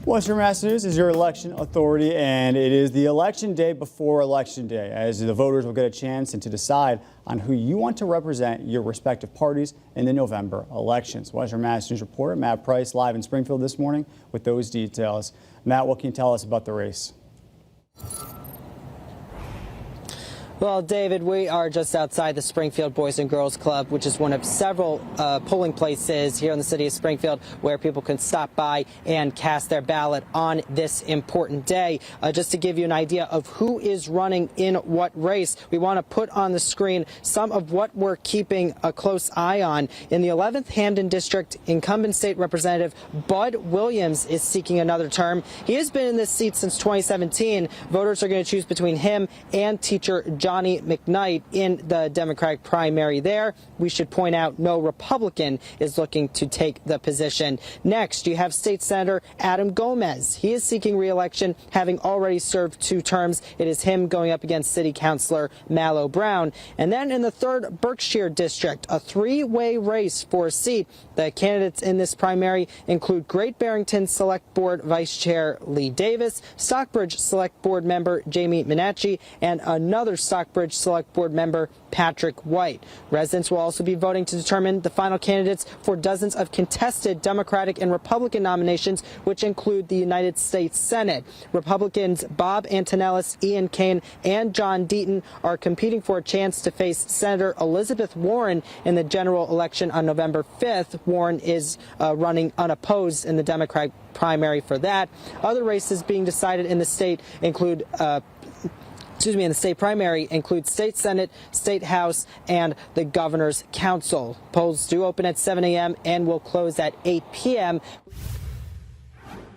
Western Mass News is your election authority, and it is the election day before Election Day, as the voters will get a chance to decide on who you want to represent your respective parties in the November elections. Western Mass News reporter Matt Price live in Springfield this morning with those details. Matt, what can you tell us about the race? Well, David, we are just outside the Springfield Boys and Girls Club, which is one of several polling places here in the city of Springfield where people can stop by and cast their ballot on this important day. Just to give you an idea of who is running in what race, we want to put on the screen some of what we're keeping a close eye on. In the 11th Hamden District, incumbent state representative Bud Williams is seeking another term. He has been in this seat since 2017. Voters are going to choose between him and teacher Johnny McKnight in the Democratic primary there. We should point out no Republican is looking to take the position. Next, you have State Senator Adam Gomez. He is seeking re-election, having already served 2 terms. It is him going up against City Councilor Mallow Brown. And then in the 3rd Berkshire District, a 3-way race for a seat. The candidates in this primary include Great Barrington Select Board Vice Chair Lee Davis, Stockbridge Select Board member Jamie Minacci, and another Stockbridge Select Board member Patrick White. Residents will also be voting to determine the final candidates for dozens of contested Democratic and Republican nominations, which include the United States Senate. Republicans Bob Antonellis, Ian Cain, and John Deaton are competing for a chance to face Senator Elizabeth Warren in the general election on November 5th. Warren is running unopposed in the Democratic primary for that. Other races being decided in the state include in the state primary include State Senate, State House, and the Governor's Council. Polls do open at 7 a.m. and will close at 8 p.m.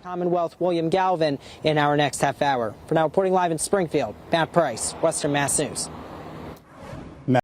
Commonwealth William Galvin in our next half hour. For now, reporting live in Springfield, Matt Price, Western Mass News.